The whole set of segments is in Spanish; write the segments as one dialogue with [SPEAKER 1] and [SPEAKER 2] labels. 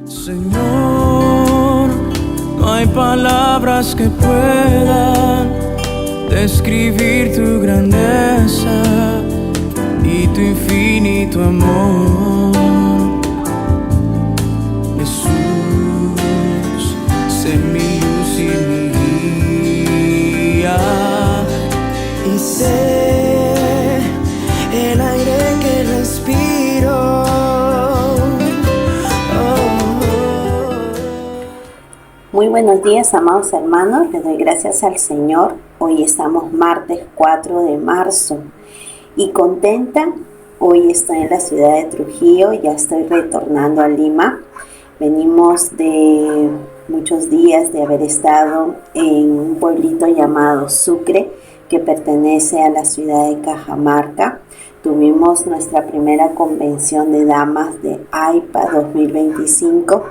[SPEAKER 1] Señor, no hay palabras que puedan describir tu grandeza y tu infinito amor. Jesús, sé mi luz y mi guía, y sé el aire que respiro.
[SPEAKER 2] Muy buenos días, amados hermanos, les doy gracias al Señor. Hoy estamos martes 4 de marzo y contenta. Hoy estoy en la ciudad de Trujillo, ya estoy retornando a Lima. Venimos de muchos días de haber estado en un pueblito llamado Sucre, que pertenece a la ciudad de Cajamarca. Tuvimos nuestra primera convención de damas de AIPA 2025.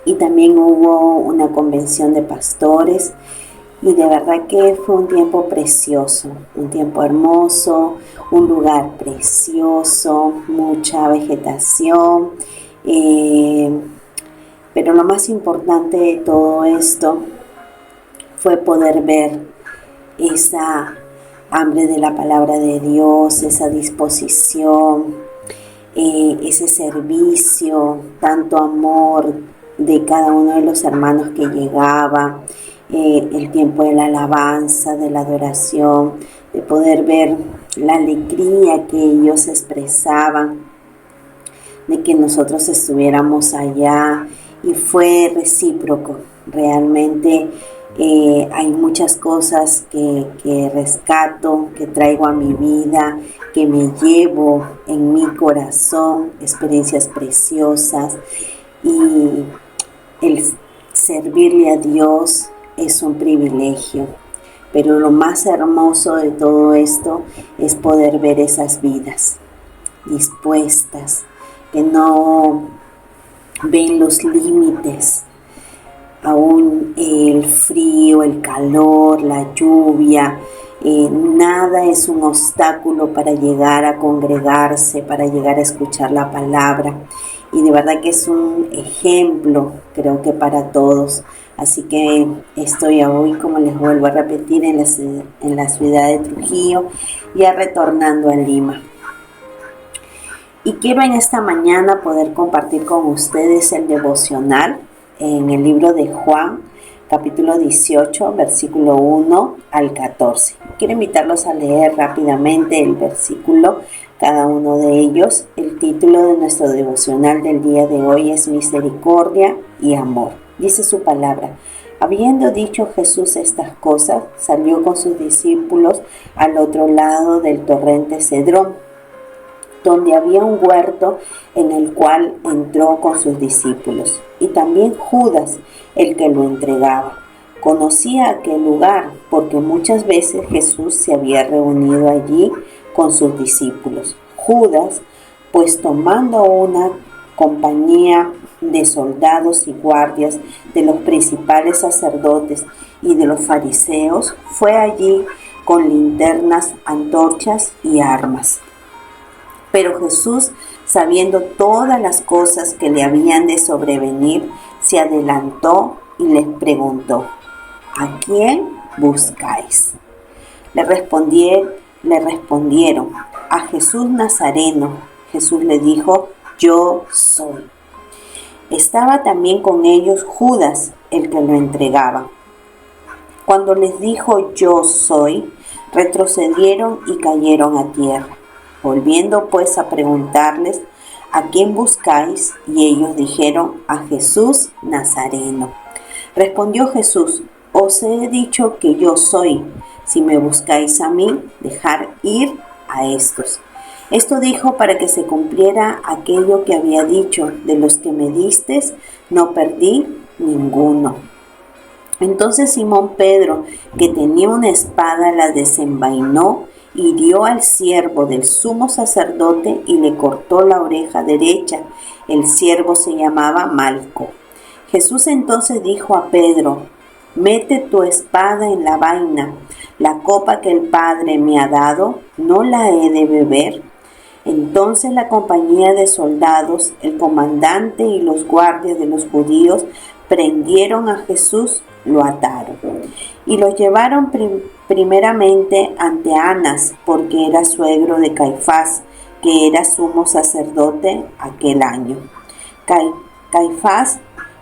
[SPEAKER 2] Y también hubo una convención de pastores y de verdad que fue un tiempo precioso, un tiempo hermoso, un lugar precioso, mucha vegetación, pero lo más importante de todo esto fue poder ver esa hambre de la palabra de Dios, esa disposición, ese servicio, tanto amor de cada uno de los hermanos que llegaba, el tiempo de la alabanza, de la adoración, de poder ver la alegría que ellos expresaban, de que nosotros estuviéramos allá, y fue recíproco. Realmente hay muchas cosas que rescato, que traigo a mi vida, que me llevo en mi corazón, experiencias preciosas. Y el servirle a Dios es un privilegio, pero lo más hermoso de todo esto es poder ver esas vidas dispuestas, que no ven los límites, aún el frío, el calor, la lluvia, nada es un obstáculo para llegar a congregarse, para llegar a escuchar la palabra. Y de verdad que es un ejemplo, creo que para todos. Así que estoy hoy, como les vuelvo a repetir, en la ciudad de Trujillo, ya retornando a Lima. Y quiero en esta mañana poder compartir con ustedes el devocional en el libro de Juan, capítulo 18, versículo 1 al 14. Quiero invitarlos a leer rápidamente el versículo, cada uno de ellos. El título de nuestro devocional del día de hoy es Misericordia y Amor. Dice su palabra: habiendo dicho Jesús estas cosas, salió con sus discípulos al otro lado del torrente Cedrón, donde había un huerto en el cual entró con sus discípulos. Y también Judas, el que lo entregaba, conocía aquel lugar, porque muchas veces Jesús se había reunido allí con sus discípulos. Judas, pues tomando una compañía de soldados y guardias de los principales sacerdotes y de los fariseos, fue allí con linternas, antorchas y armas. Pero Jesús, sabiendo todas las cosas que le habían de sobrevenir, se adelantó y les preguntó: ¿a quién buscáis? Le respondieron: a Jesús Nazareno. Jesús le dijo: yo soy. Estaba también con ellos Judas, el que lo entregaba. Cuando les dijo yo soy, retrocedieron y cayeron a tierra. Volviendo pues a preguntarles: ¿a quién buscáis? Y ellos dijeron: a Jesús Nazareno. Respondió Jesús: os he dicho que yo soy. Si me buscáis a mí, dejad ir a estos. Esto dijo para que se cumpliera aquello que había dicho: de los que me distes, no perdí ninguno. Entonces Simón Pedro, que tenía una espada, la desenvainó, hirió al siervo del sumo sacerdote y le cortó la oreja derecha. El siervo se llamaba Malco. Jesús entonces dijo a Pedro: mete tu espada en la vaina. La copa que el Padre me ha dado, ¿no la he de beber? Entonces la compañía de soldados, el comandante y los guardias de los judíos prendieron a Jesús, lo ataron y lo llevaron primeramente ante Anás, porque era suegro de Caifás, que era sumo sacerdote aquel año. Caifás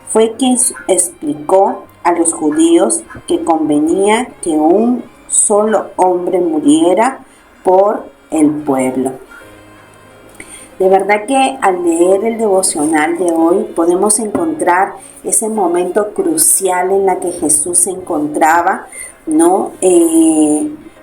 [SPEAKER 2] fue quien explicó a los judíos que convenía que un solo hombre muriera por el pueblo. De verdad que al leer el devocional de hoy podemos encontrar ese momento crucial en la que Jesús se encontraba, ¿no?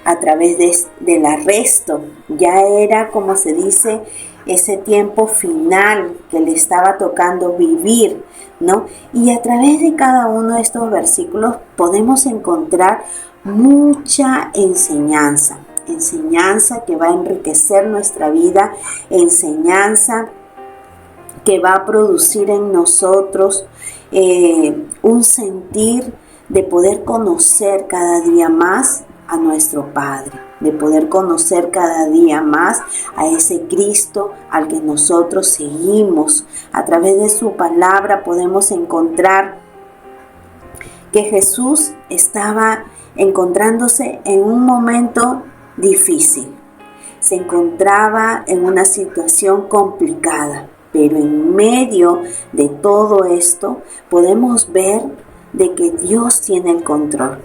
[SPEAKER 2] A través del arresto. Ya era, como se dice, ese tiempo final que le estaba tocando vivir, ¿no? Y a través de cada uno de estos versículos podemos encontrar mucha enseñanza que va a enriquecer nuestra vida, enseñanza que va a producir en nosotros un sentir de poder conocer cada día más a nuestro Padre, de poder conocer cada día más a ese Cristo al que nosotros seguimos. A través de su palabra podemos encontrar que Jesús estaba encontrándose en un momento difícil. Se encontraba en una situación complicada, pero en medio de todo esto podemos ver de que Dios tiene el control.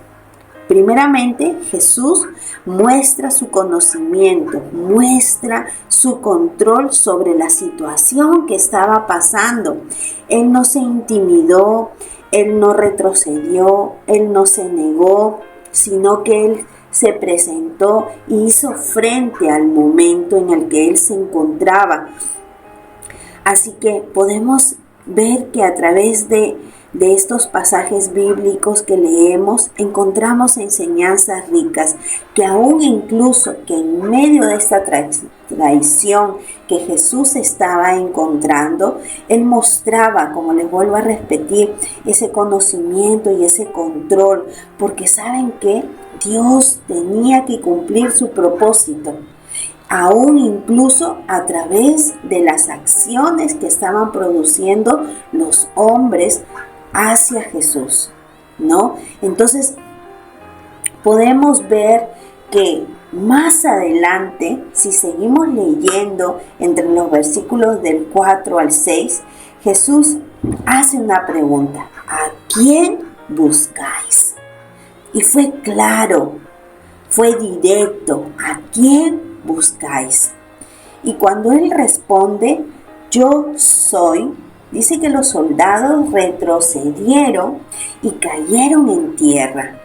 [SPEAKER 2] Primeramente, Jesús muestra su conocimiento, muestra su control sobre la situación que estaba pasando. Él no se intimidó, Él no retrocedió, Él no se negó, sino que Él se presentó y hizo frente al momento en el que Él se encontraba. Así que podemos ver que a través de estos pasajes bíblicos que leemos, encontramos enseñanzas ricas, que aún incluso que en medio de esta traición que Jesús estaba encontrando, Él mostraba, como les vuelvo a repetir, ese conocimiento y ese control, porque saben que Dios tenía que cumplir su propósito, aún incluso a través de las acciones que estaban produciendo los hombres hacia Jesús, ¿no? Entonces, podemos ver que más adelante, si seguimos leyendo entre los versículos del 4 al 6, Jesús hace una pregunta: ¿a quién buscáis? Y fue claro, fue directo: ¿a quién buscáis? Y cuando Él responde: yo soy, dice que los soldados retrocedieron y cayeron en tierra.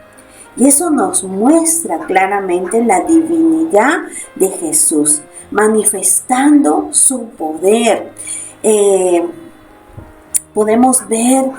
[SPEAKER 2] Y eso nos muestra claramente la divinidad de Jesús, manifestando su poder. Podemos ver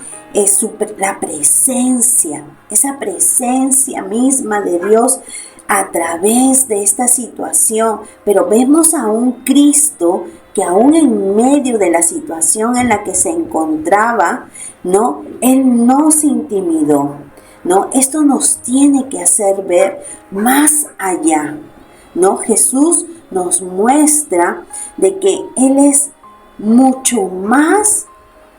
[SPEAKER 2] la presencia, esa presencia misma de Dios a través de esta situación. Pero vemos a un Cristo que aún en medio de la situación en la que se encontraba, ¿no? Él no se intimidó, ¿no? Esto nos tiene que hacer ver más allá, ¿no? Jesús nos muestra de que Él es mucho más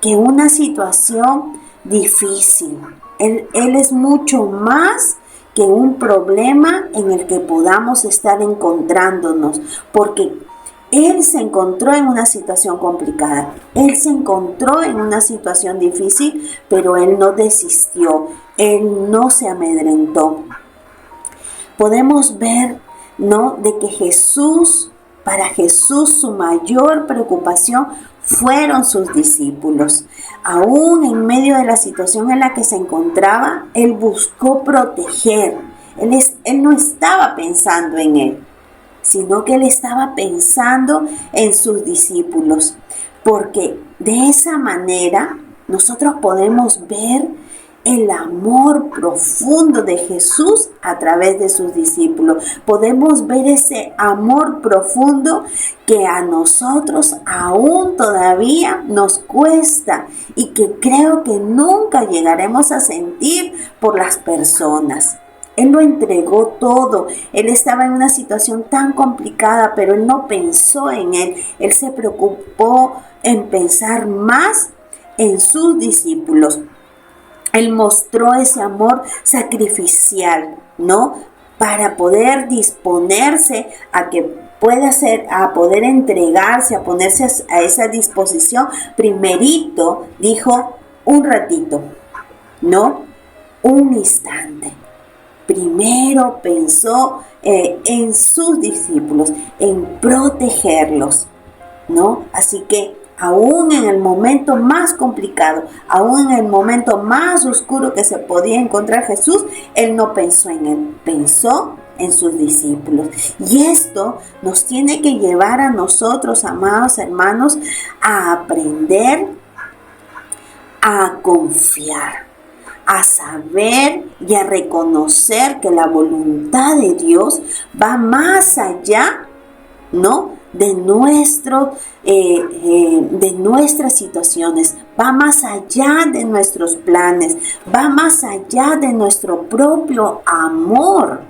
[SPEAKER 2] que una situación difícil. Él es mucho más que un problema en el que podamos estar encontrándonos, porque Él se encontró en una situación complicada, Él se encontró en una situación difícil, pero Él no desistió, Él no se amedrentó. Podemos ver, ¿no?, de que para Jesús su mayor preocupación fueron sus discípulos. Aún en medio de la situación en la que se encontraba, Él buscó proteger. Él no estaba pensando en Él, sino que Él estaba pensando en sus discípulos, porque de esa manera nosotros podemos ver el amor profundo de Jesús a través de sus discípulos. Podemos ver ese amor profundo que a nosotros aún todavía nos cuesta y que creo que nunca llegaremos a sentir por las personas. Él lo entregó todo. Él estaba en una situación tan complicada, pero él no pensó en él. Él se preocupó en pensar más en sus discípulos. Él mostró ese amor sacrificial, ¿no? Para poder disponerse a que pueda ser, a poder entregarse, a ponerse a esa disposición. Primerito dijo un ratito, ¿no? Un instante. Primero pensó en sus discípulos, en protegerlos, ¿no? Así que aún en el momento más complicado, aún en el momento más oscuro que se podía encontrar Jesús, él no pensó en él, pensó en sus discípulos. Y esto nos tiene que llevar a nosotros, amados hermanos, a aprender a confiar, a saber y a reconocer que la voluntad de Dios va más allá, ¿no?, de nuestras situaciones, va más allá de nuestros planes, va más allá de nuestro propio amor.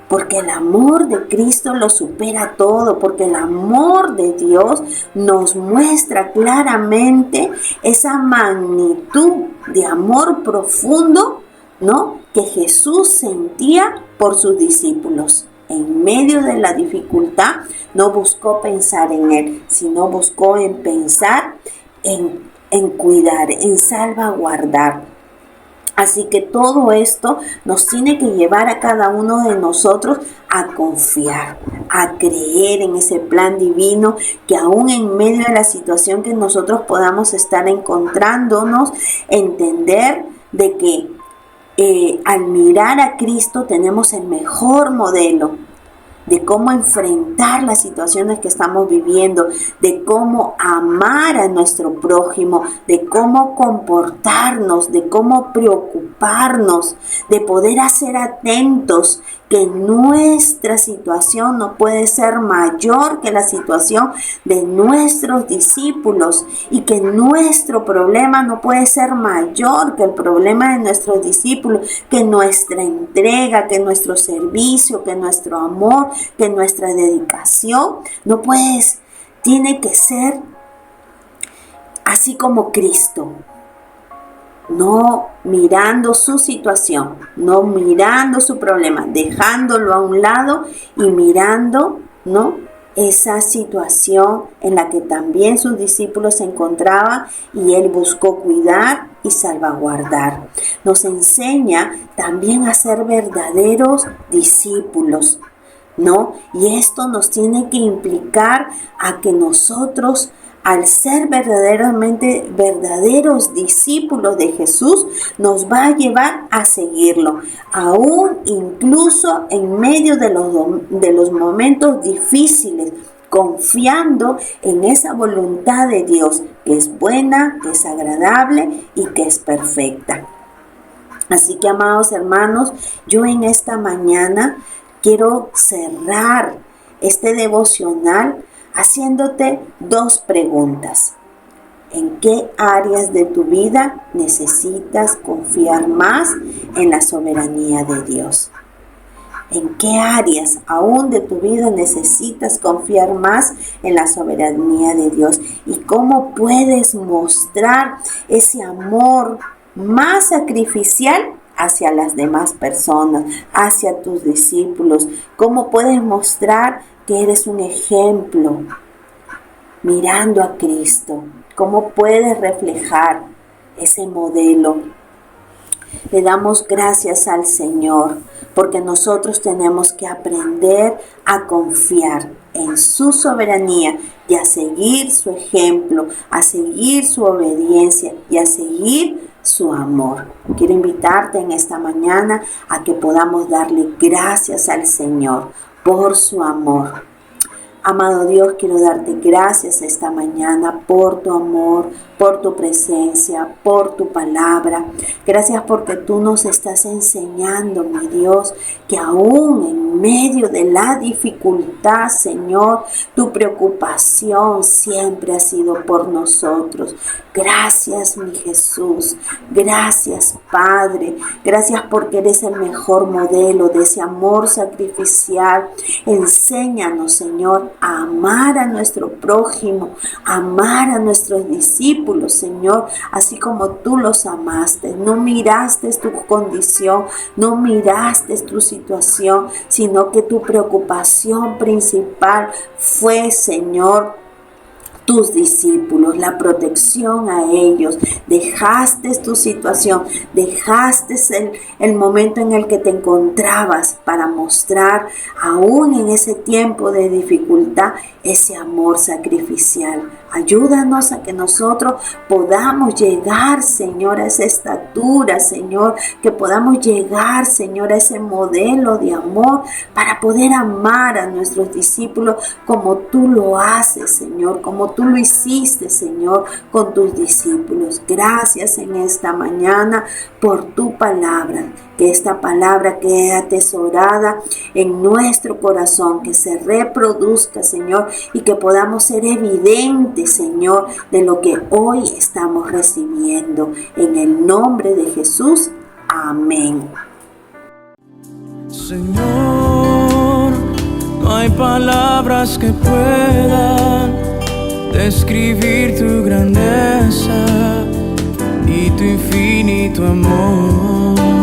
[SPEAKER 2] Porque el amor de Cristo lo supera todo, porque el amor de Dios nos muestra claramente esa magnitud de amor profundo, ¿no?, que Jesús sentía por sus discípulos. En medio de la dificultad no buscó pensar en él, sino buscó en pensar en cuidar, en salvaguardar. Así que todo esto nos tiene que llevar a cada uno de nosotros a confiar, a creer en ese plan divino, que aún en medio de la situación que nosotros podamos estar encontrándonos, entender de que al mirar a Cristo tenemos el mejor modelo de cómo enfrentar las situaciones que estamos viviendo, de cómo amar a nuestro prójimo, de cómo comportarnos, de cómo preocuparnos, de poder ser atentos, que nuestra situación no puede ser mayor que la situación de nuestros discípulos y que nuestro problema no puede ser mayor que el problema de nuestros discípulos, que nuestra entrega, que nuestro servicio, que nuestro amor, que nuestra dedicación tiene que ser así como Cristo. No mirando su situación, no mirando su problema, dejándolo a un lado y mirando, ¿no?, esa situación en la que también sus discípulos se encontraban y él buscó cuidar y salvaguardar. Nos enseña también a ser verdaderos discípulos, ¿no? Y esto nos tiene que implicar a que nosotros, al ser verdaderos discípulos de Jesús, nos va a llevar a seguirlo, aún incluso en medio de los momentos difíciles, confiando en esa voluntad de Dios, que es buena, que es agradable y que es perfecta. Así que, amados hermanos, yo en esta mañana quiero cerrar este devocional haciéndote 2 preguntas. ¿En qué áreas de tu vida necesitas confiar más en la soberanía de Dios? ¿En qué áreas aún de tu vida necesitas confiar más en la soberanía de Dios? ¿Y cómo puedes mostrar ese amor más sacrificial hacia las demás personas, hacia tus discípulos? ¿Cómo puedes mostrar que eres un ejemplo mirando a Cristo? ¿Cómo puedes reflejar ese modelo? Le damos gracias al Señor porque nosotros tenemos que aprender a confiar en su soberanía y a seguir su ejemplo, a seguir su obediencia y a seguir su amor. Quiero invitarte en esta mañana a que podamos darle gracias al Señor por su amor. Amado Dios, quiero darte gracias esta mañana por tu amor, por tu presencia, por tu palabra. Gracias porque tú nos estás enseñando, mi Dios, que aún en medio de la dificultad, Señor, tu preocupación siempre ha sido por nosotros. Gracias, mi Jesús. Gracias, Padre. Gracias porque eres el mejor modelo de ese amor sacrificial. Enséñanos, Señor, a amar a nuestro prójimo, a amar a nuestros discípulos, Señor, así como tú los amaste. No miraste tu condición, no miraste tu situación, sino que tu preocupación principal fue, Señor, tus discípulos, la protección a ellos. Dejaste tu situación, dejaste el momento en el que te encontrabas para mostrar, aún en ese tiempo de dificultad, ese amor sacrificial. Ayúdanos a que nosotros podamos llegar, Señor, a esa estatura, Señor, que podamos llegar, Señor, a ese modelo de amor para poder amar a nuestros discípulos como tú lo haces, Señor, como tú lo hiciste, Señor, con tus discípulos. Gracias en esta mañana por tu palabra, que esta palabra quede atesorada en nuestro corazón, que se reproduzca, Señor, y que podamos ser evidentes, Señor, de lo que hoy estamos recibiendo. En el nombre de Jesús, amén.
[SPEAKER 1] Señor, no hay palabras que puedan describir tu grandeza y tu infinito amor.